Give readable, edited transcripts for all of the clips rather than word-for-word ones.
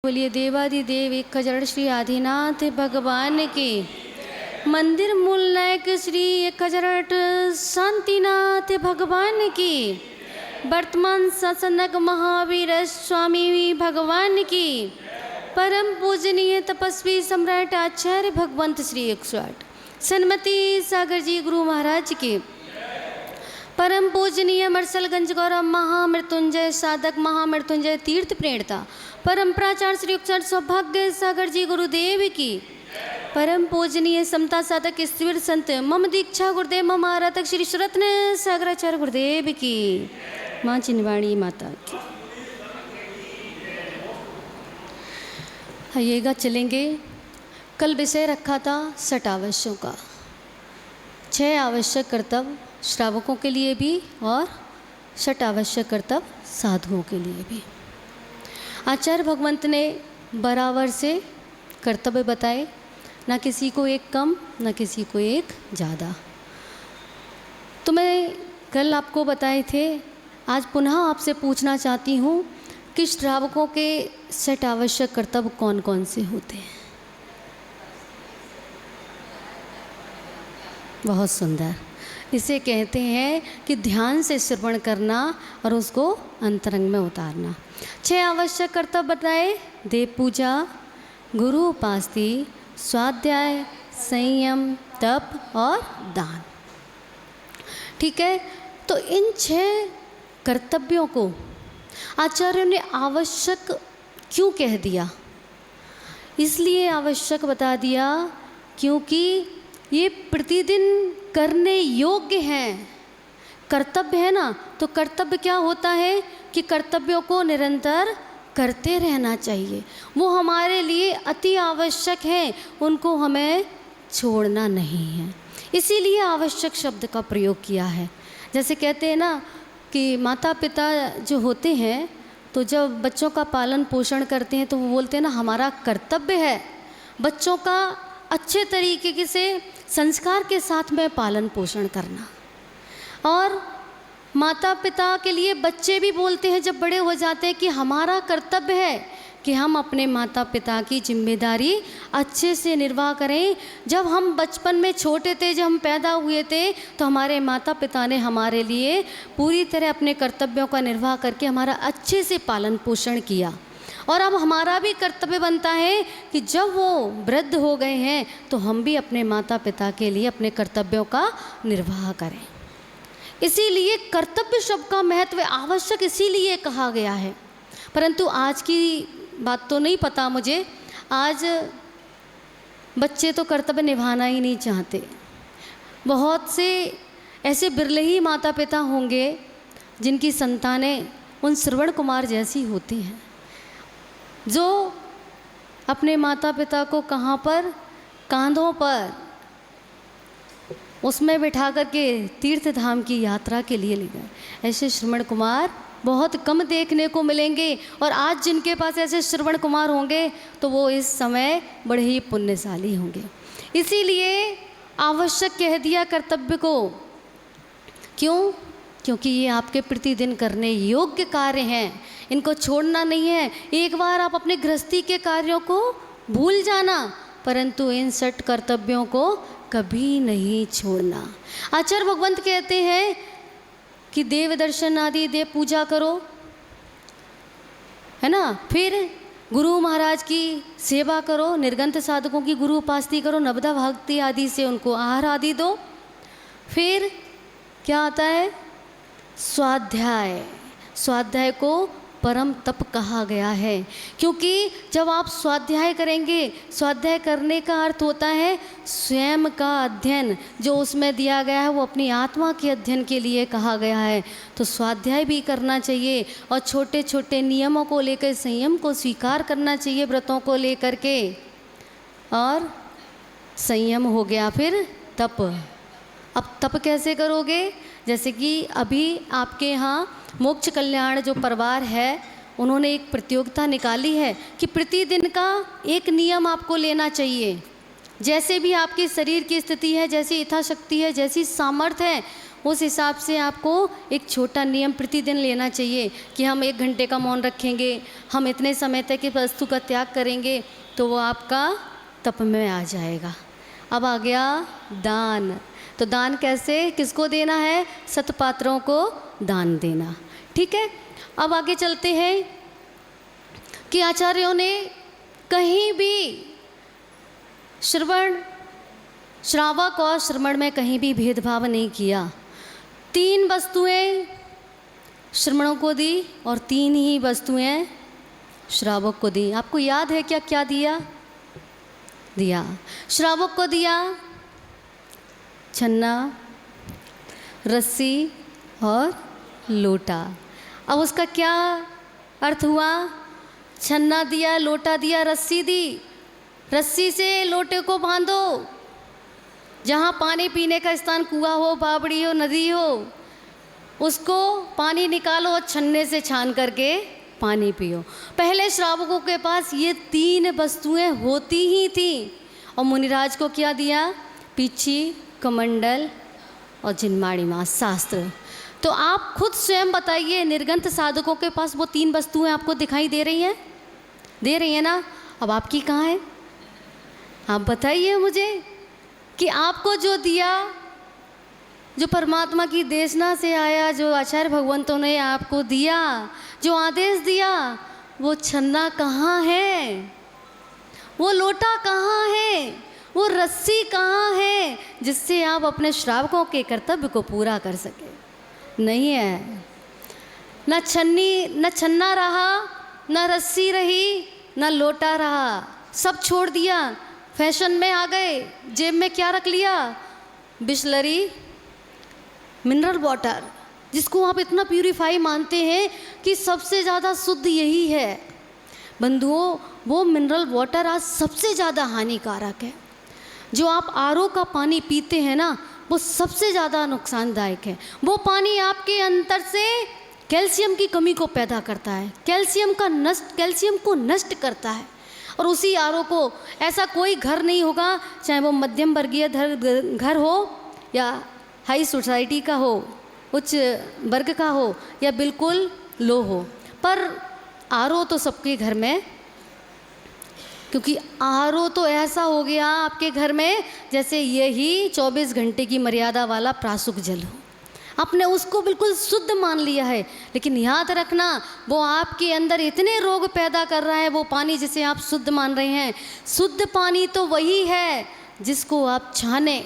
बोलिए देवादिदेव एक खजड़ श्री आदिनाथ भगवान के मंदिर मूल नायक श्री एक खजरट शांतिनाथ भगवान की वर्तमान सत्संग महावीर स्वामी भगवान की परम पूजनीय तपस्वी सम्राट आचार्य भगवंत श्री 108 सन्मति सागर जी गुरु महाराज के परम पूजनीय मरसलगंज गौरव महामृत्युंजय साधक महामृत्युंजय तीर्थ प्रेरणता परम प्राचार्य श्री 108 सौभाग्य सागर जी गुरुदेव की परम पूजनीय समता साधक स्थिर संत मम दीक्षा गुरुदेव मम आराधक श्री सुरत्न सागराचार्य गुरुदेव की माँ चिन्वाणी माता की। आइएगा चलेंगे। कल विषय रखा था षटावश्यों का, 6 आवश्यक कर्तव्य श्रावकों के लिए भी और षटावश्यक कर्तव्य साधुओं के लिए भी। आचार्य भगवंत ने बराबर से कर्तव्य बताए, ना किसी को एक कम ना किसी को एक ज़्यादा। तो मैं कल आपको बताए थे, आज पुनः आपसे पूछना चाहती हूँ कि श्रावकों के षटावश्यक कर्तव्य कौन कौन से होते हैं। बहुत सुंदर, इसे कहते हैं कि ध्यान से श्रवण करना और उसको अंतरंग में उतारना। 6 आवश्यक कर्तव्य बताए, देव पूजा, गुरु उपासना, स्वाध्याय, संयम, तप और दान। ठीक है, तो इन 6 कर्तव्यों को आचार्यों ने आवश्यक क्यों कह दिया? इसलिए आवश्यक बता दिया क्योंकि ये प्रतिदिन करने योग्य हैं। कर्तव्य है ना, तो कर्तव्य क्या होता है कि कर्तव्यों को निरंतर करते रहना चाहिए। वो हमारे लिए अति आवश्यक हैं, उनको हमें छोड़ना नहीं है। इसीलिए आवश्यक शब्द का प्रयोग किया है। जैसे कहते हैं ना कि माता पिता जो होते हैं तो जब बच्चों का पालन पोषण करते हैं तो वो बोलते हैं ना, हमारा कर्तव्य है बच्चों का अच्छे तरीके से संस्कार के साथ में पालन पोषण करना। और माता पिता के लिए बच्चे भी बोलते हैं जब बड़े हो जाते हैं कि हमारा कर्तव्य है कि हम अपने माता पिता की जिम्मेदारी अच्छे से निर्वाह करें। जब हम बचपन में छोटे थे, जब हम पैदा हुए थे, तो हमारे माता पिता ने हमारे लिए पूरी तरह अपने कर्तव्यों का निर्वाह करके हमारा अच्छे से पालन पोषण किया। और अब हमारा भी कर्तव्य बनता है कि जब वो वृद्ध हो गए हैं तो हम भी अपने माता पिता के लिए अपने कर्तव्यों का निर्वाह करें। इसीलिए कर्तव्य शब्द का महत्व आवश्यक इसीलिए कहा गया है। परंतु आज की बात तो नहीं पता मुझे, आज बच्चे तो कर्तव्य निभाना ही नहीं चाहते। बहुत से ऐसे बिरले ही माता पिता होंगे जिनकी संतानें उन श्रवण कुमार जैसी होती हैं, जो अपने माता पिता को कहाँ पर, कांधों पर उसमें बिठा करके तीर्थ धाम की यात्रा के लिए ले गए। ऐसे श्रवण कुमार बहुत कम देखने को मिलेंगे। और आज जिनके पास ऐसे श्रवण कुमार होंगे तो वो इस समय बड़े ही पुण्यशाली होंगे। इसीलिए आवश्यक कह दिया कर्तव्य को। क्यों? क्योंकि ये आपके प्रतिदिन करने योग्य कार्य हैं, इनको छोड़ना नहीं है। एक बार आप अपने गृहस्थी के कार्यों को भूल जाना, परंतु इन 6 कर्तव्यों को कभी नहीं छोड़ना। आचार्य भगवंत कहते हैं कि देव दर्शन आदि देव पूजा करो, है ना, फिर गुरु महाराज की सेवा करो, निर्गंथ साधकों की गुरु उपासना करो, नवदा भक्ति आदि से उनको आहार आदि दो। फिर क्या आता है? स्वाध्याय। स्वाध्याय को परम तप कहा गया है, क्योंकि जब आप स्वाध्याय करेंगे, स्वाध्याय करने का अर्थ होता है स्वयं का अध्ययन। जो उसमें दिया गया है वो अपनी आत्मा के अध्ययन के लिए कहा गया है। तो स्वाध्याय भी करना चाहिए और छोटे छोटे नियमों को लेकर संयम को स्वीकार करना चाहिए, व्रतों को लेकर के। और संयम हो गया, फिर तप। अब तप कैसे करोगे? जैसे कि अभी आपके यहाँ मोक्ष कल्याण जो परिवार है, उन्होंने एक प्रतियोगिता निकाली है कि प्रतिदिन का एक नियम आपको लेना चाहिए। जैसे भी आपके शरीर की स्थिति है, जैसी इच्छाशक्ति है, जैसी सामर्थ्य है, उस हिसाब से आपको एक छोटा नियम प्रतिदिन लेना चाहिए कि हम 1 घंटे का मौन रखेंगे, हम इतने समय तक इस वस्तु का त्याग करेंगे, तो वो आपका तप में आ जाएगा। अब आ गया दान। तो दान कैसे, किसको देना है? सतपात्रों को दान देना। ठीक है, अब आगे चलते हैं कि आचार्यों ने कहीं भी श्रावक और श्रमण में कहीं भी भेदभाव नहीं किया। 3 वस्तुएं श्रमणों को दी और 3 ही वस्तुएं श्रावक को दी। आपको याद है क्या क्या दिया? श्रावक को दिया छन्ना, रस्सी और लोटा। अब उसका क्या अर्थ हुआ? छन्ना दिया, लोटा दिया, रस्सी दी। रस्सी से लोटे को बांधो, जहाँ पानी पीने का स्थान, कुआं हो, बावड़ी हो, नदी हो, उसको पानी निकालो और छन्ने से छान करके पानी पियो। पहले श्रावकों के पास ये 3 वस्तुएं होती ही थी। और मुनिराज को क्या दिया? पीछी, कमंडल और जिनमाड़ी मास, शास्त्र। तो आप खुद स्वयं बताइए, निर्गंत साधकों के पास वो 3 वस्तुएं आपको दिखाई दे रही हैं? दे रही है ना? अब आपकी कहाँ है? आप बताइए मुझे कि आपको जो दिया, जो परमात्मा की देशना से आया, जो आचार्य भगवंतों ने आपको दिया, जो आदेश दिया, वो छन्ना कहाँ है? वो लोटा कहाँ है? वो रस्सी कहाँ है जिससे आप अपने श्रावकों के कर्तव्य को पूरा कर सके? नहीं है। न छन्ना रहा, न रस्सी रही, न लोटा रहा, सब छोड़ दिया, फैशन में आ गए। जेब में क्या रख लिया? बिसलरी मिनरल वाटर, जिसको आप इतना प्यूरीफाई मानते हैं कि सबसे ज़्यादा शुद्ध यही है। बंधुओं, वो मिनरल वाटर आज सबसे ज़्यादा हानिकारक है। जो आप आरओ का पानी पीते हैं ना, वो सबसे ज़्यादा नुकसानदायक है। वो पानी आपके अंदर से कैल्शियम की कमी को पैदा करता है, कैल्शियम को नष्ट करता है। और उसी आरओ को ऐसा कोई घर नहीं होगा, चाहे वो मध्यम वर्गीय घर हो या हाई सोसाइटी का हो, उच्च वर्ग का हो या बिल्कुल लो हो, पर आरओ तो सबके घर में, क्योंकि आरओ तो ऐसा हो गया आपके घर में जैसे यही 24 घंटे की मर्यादा वाला प्रासुक जल हो। आपने उसको बिल्कुल शुद्ध मान लिया है, लेकिन याद रखना वो आपके अंदर इतने रोग पैदा कर रहा है। वो पानी जिसे आप शुद्ध मान रहे हैं, शुद्ध पानी तो वही है जिसको आप छाने,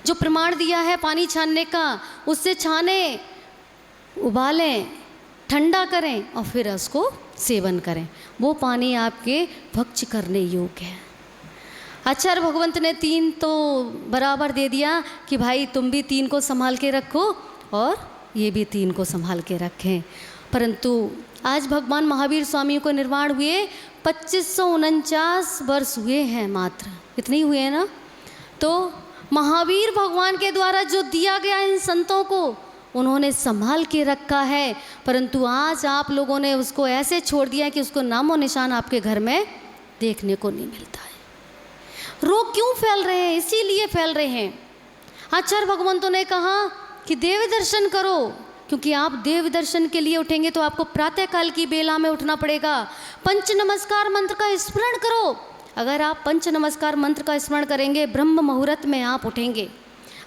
जो प्रमाण दिया है पानी छानने का, उससे छाने, उबालें, ठंडा करें और फिर उसको सेवन करें। वो पानी आपके भक्ष करने योग्य है। आचार्य भगवंत ने 3 तो बराबर दे दिया कि भाई तुम भी 3 को संभाल के रखो और ये भी 3 को संभाल के रखें। परंतु आज भगवान महावीर स्वामी को निर्वाण हुए 2549 वर्ष हुए हैं, मात्र इतने ही हुए हैं ना। तो महावीर भगवान के द्वारा जो दिया गया इन संतों को, उन्होंने संभाल के रखा है। परंतु आज आप लोगों ने उसको ऐसे छोड़ दिया कि उसको नामो निशान आपके घर में देखने को नहीं मिलता है। रोग क्यों फैल रहे हैं? इसीलिए फैल रहे हैं। आचार्य भगवंतों ने कहा कि देव दर्शन करो, क्योंकि आप देव दर्शन के लिए उठेंगे तो आपको प्रातःकाल की बेला में उठना पड़ेगा। पंच नमस्कार मंत्र का स्मरण करो। अगर आप पंच नमस्कार मंत्र का स्मरण करेंगे, ब्रह्म मुहूर्त में आप उठेंगे,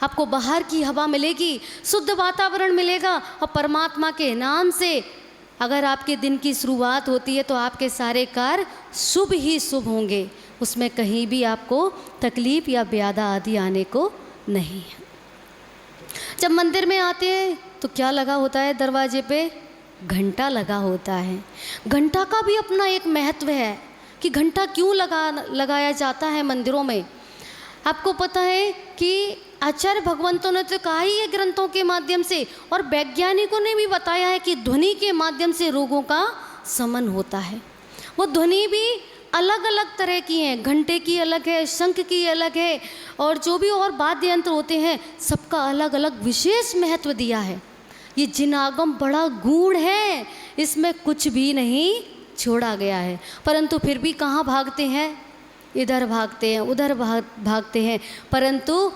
आपको बाहर की हवा मिलेगी, शुद्ध वातावरण मिलेगा और परमात्मा के नाम से अगर आपके दिन की शुरुआत होती है तो आपके सारे कार्य शुभ ही शुभ होंगे। उसमें कहीं भी आपको तकलीफ या ब्याधा आदि आने को नहीं है। जब मंदिर में आते हैं तो क्या लगा होता है? दरवाजे पे घंटा लगा होता है। घंटा का भी अपना एक महत्व है कि घंटा क्यों लगाया जाता है मंदिरों में। आपको पता है कि आचार्य भगवंतों ने तो कहा ही है ग्रंथों के माध्यम से, और वैज्ञानिकों ने भी बताया है कि ध्वनि के माध्यम से रोगों का शमन होता है। वो ध्वनि भी अलग अलग तरह की हैं, घंटे की अलग है, शंख की अलग है, और जो भी और वाद्य यंत्र होते हैं सबका अलग अलग विशेष महत्व दिया है। ये जिनागम बड़ा गूढ़ है, इसमें कुछ भी नहीं छोड़ा गया है। परंतु फिर भी कहाँ भागते हैं? इधर भागते हैं, उधर भागते हैं। परंतु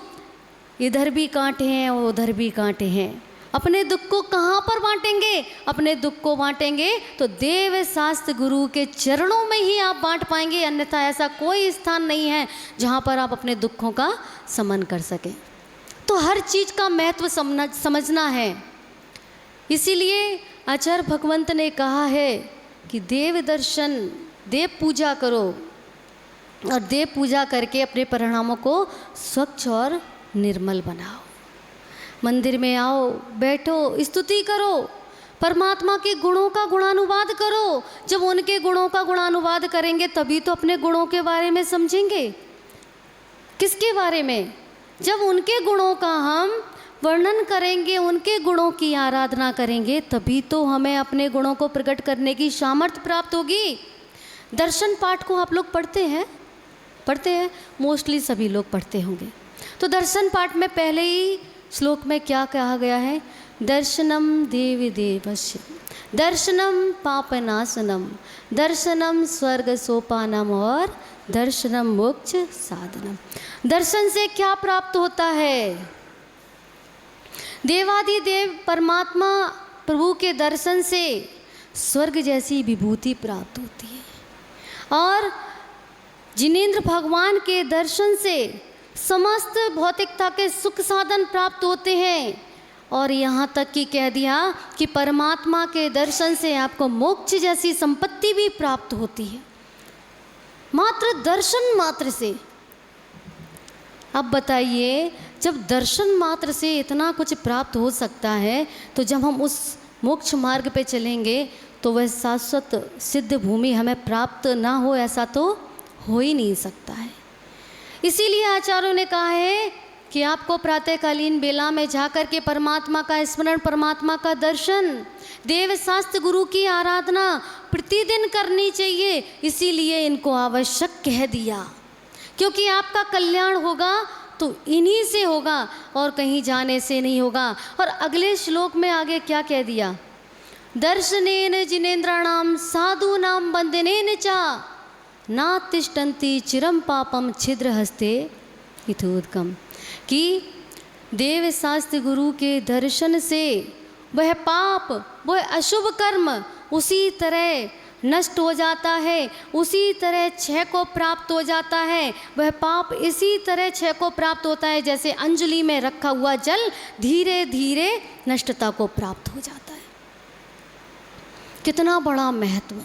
इधर भी कांटे हैं और उधर भी कांटे हैं। अपने दुख को कहाँ पर बांटेंगे? अपने दुख को बांटेंगे तो देव शास्त्र गुरु के चरणों में ही आप बांट पाएंगे, अन्यथा ऐसा कोई स्थान नहीं है जहाँ पर आप अपने दुखों का शमन कर सकें। तो हर चीज़ का महत्व समझना है। इसीलिए आचार्य भगवंत ने कहा है कि देव दर्शन, देव पूजा करो और देव पूजा करके अपने परिणामों को स्वच्छ और निर्मल बनाओ। मंदिर में आओ, बैठो, स्तुति करो, परमात्मा के गुणों का गुणानुवाद करो। जब उनके गुणों का गुणानुवाद करेंगे तभी तो अपने गुणों के बारे में समझेंगे। किसके बारे में? जब उनके गुणों का हम वर्णन करेंगे, उनके गुणों की आराधना करेंगे, तभी तो हमें अपने गुणों को प्रकट करने की सामर्थ्य प्राप्त होगी। दर्शन पाठ को आप लोग पढ़ते हैं? मोस्टली सभी लोग पढ़ते होंगे। तो दर्शन पाठ में पहले ही श्लोक में क्या कहा गया है? दर्शनम देवी देवस्य, दर्शनम पापनाशनम, दर्शनम स्वर्ग सोपानम और दर्शनम मोक्ष साधनम। दर्शन से क्या प्राप्त होता है? देवादिदेव परमात्मा प्रभु के दर्शन से स्वर्ग जैसी विभूति प्राप्त होती है और जिनेंद्र भगवान के दर्शन से समस्त भौतिकता के सुख साधन प्राप्त होते हैं। और यहाँ तक कि कह दिया कि परमात्मा के दर्शन से आपको मोक्ष जैसी संपत्ति भी प्राप्त होती है, मात्र दर्शन मात्र से। अब बताइए, जब दर्शन मात्र से इतना कुछ प्राप्त हो सकता है, तो जब हम उस मोक्ष मार्ग पे चलेंगे तो वह शाश्वत सिद्ध भूमि हमें प्राप्त ना हो, ऐसा तो हो ही नहीं सकता है। इसीलिए आचार्यों ने कहा है कि आपको प्रातःकालीन बेला में जाकर के परमात्मा का स्मरण, परमात्मा का दर्शन, देव शास्त्र गुरु की आराधना प्रतिदिन करनी चाहिए। इसीलिए इनको आवश्यक कह दिया, क्योंकि आपका कल्याण होगा तो इन्हीं से होगा और कहीं जाने से नहीं होगा। और अगले श्लोक में आगे क्या कह दिया? दर्शनेन जिनेन्द्राणाम साधूनाम बंदनेन चा ना तिष्ठन्ति चिरम पापम छिद्र हस्ते इथोदकम। कि देव शास्त्र गुरु के दर्शन से वह पाप, वह अशुभ कर्म उसी तरह नष्ट हो जाता है, उसी तरह क्षय को प्राप्त हो जाता है। वह पाप इसी तरह क्षय को प्राप्त होता है जैसे अंजलि में रखा हुआ जल धीरे धीरे नष्टता को प्राप्त हो जाता है। कितना बड़ा महत्व!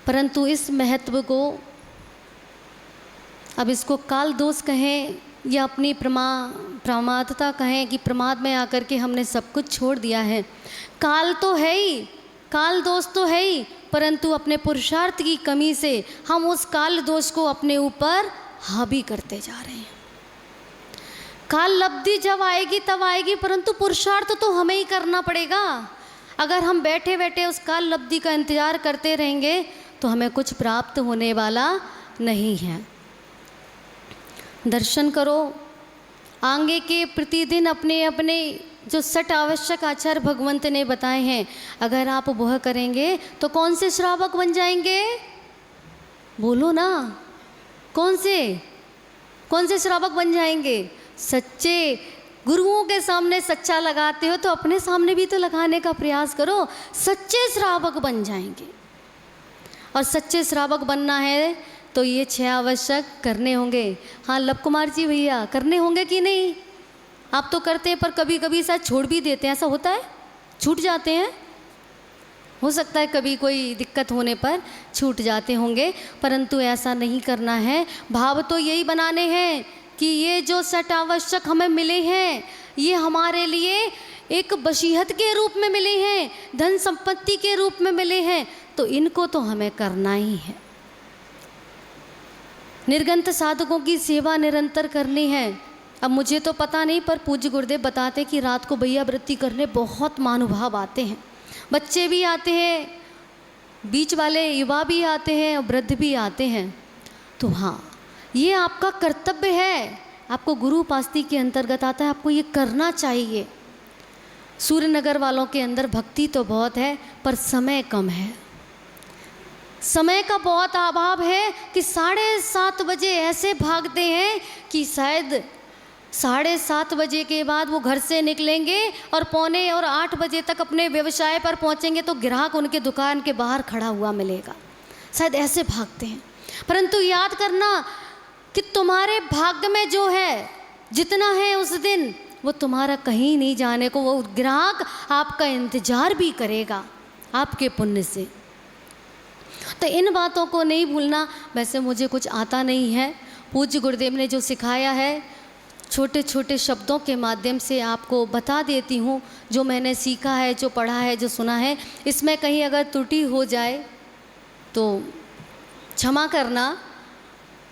परंतु इस महत्व को, अब इसको काल दोष कहें या अपनी प्रमादता कहें कि प्रमाद में आकर के हमने सब कुछ छोड़ दिया है, काल तो है ही, काल दोष तो है ही, परंतु अपने पुरुषार्थ की कमी से हम उस काल दोष को अपने ऊपर हावी करते जा रहे हैं। काल लब्धि जब आएगी तब आएगी, परंतु पुरुषार्थ तो हमें ही करना पड़ेगा। अगर हम बैठे बैठे उस काल लब्धि का इंतजार करते रहेंगे तो हमें कुछ प्राप्त होने वाला नहीं है। दर्शन करो, आगे के प्रतिदिन अपने अपने जो सट आवश्यक आचार भगवंत ने बताए हैं, अगर आप वह करेंगे तो कौन से श्रावक बन जाएंगे? बोलो ना, कौन से श्रावक बन जाएंगे? सच्चे गुरुओं के सामने सच्चा लगाते हो तो अपने सामने भी तो लगाने का प्रयास करो। सच्चे श्रावक बन जाएंगे। और सच्चे श्रावक बनना है तो ये 6 आवश्यक करने होंगे। हाँ लव कुमार जी भैया, करने होंगे कि नहीं? आप तो करते हैं पर कभी कभी शायद छोड़ भी देते हैं, ऐसा होता है? छूट जाते हैं? हो सकता है कभी कोई दिक्कत होने पर छूट जाते होंगे, परंतु ऐसा नहीं करना है। भाव तो यही बनाने हैं कि ये जो सट आवश्यक हमें मिले हैं, ये हमारे लिए एक बशीहत के रूप में मिले हैं, धन संपत्ति के रूप में मिले हैं, तो इनको तो हमें करना ही है। निर्गंत साधकों की सेवा निरंतर करनी है। अब मुझे तो पता नहीं, पर पूज्य गुरुदेव बताते कि रात को भैया वृत्ति करने बहुत महानुभाव आते हैं, बच्चे भी आते हैं, बीच वाले युवा भी आते हैं और वृद्ध भी आते हैं। तो हाँ, ये आपका कर्तव्य है, आपको गुरु उपासना के अंतर्गत आता है, आपको ये करना चाहिए। सूर्यनगर वालों के अंदर भक्ति तो बहुत है पर समय कम है, समय का बहुत अभाव है कि 7:30 बजे ऐसे भागते हैं कि शायद 7:30 बजे के बाद वो घर से निकलेंगे और 7:45 बजे तक अपने व्यवसाय पर पहुंचेंगे तो ग्राहक उनके दुकान के बाहर खड़ा हुआ मिलेगा। शायद ऐसे भागते हैं, परंतु याद करना कि तुम्हारे भाग्य में जो है, जितना है उस दिन, वो तुम्हारा कहीं नहीं जाने को, वो ग्राहक आपका इंतजार भी करेगा आपके पुण्य से। तो इन बातों को नहीं भूलना। वैसे मुझे कुछ आता नहीं है, पूज्य गुरुदेव ने जो सिखाया है छोटे छोटे शब्दों के माध्यम से आपको बता देती हूँ, जो मैंने सीखा है, जो पढ़ा है, जो सुना है। इसमें कहीं अगर त्रुटि हो जाए तो क्षमा करना।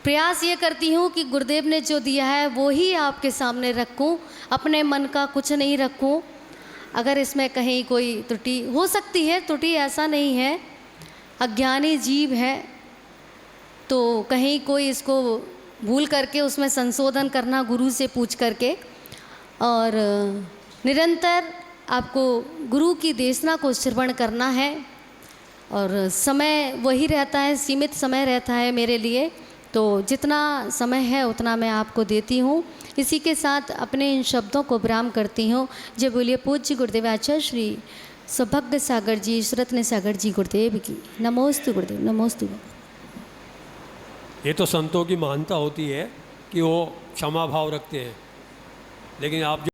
प्रयास ये करती हूँ कि गुरुदेव ने जो दिया है वो ही आपके सामने रखूँ, अपने मन का कुछ नहीं रखूँ। अगर इसमें कहीं कोई त्रुटि हो सकती है, त्रुटि ऐसा नहीं है, अज्ञानी जीव है, तो कहीं कोई इसको भूल करके उसमें संशोधन करना गुरु से पूछ करके। और निरंतर आपको गुरु की देशना को श्रवण करना है। और समय वही रहता है, सीमित समय रहता है मेरे लिए, तो जितना समय है उतना मैं आपको देती हूँ। इसी के साथ अपने इन शब्दों को विराम करती हूँ। जय बोलिए पूज्य गुरुदेव आचार्य श्री सौभाग्य सागर जी, रत्न सागर जी गुरुदेव की। नमोस्तु गुरुदेव, नमोस्तु। ये तो संतों की महानता होती है कि वो क्षमा भाव रखते हैं, लेकिन आप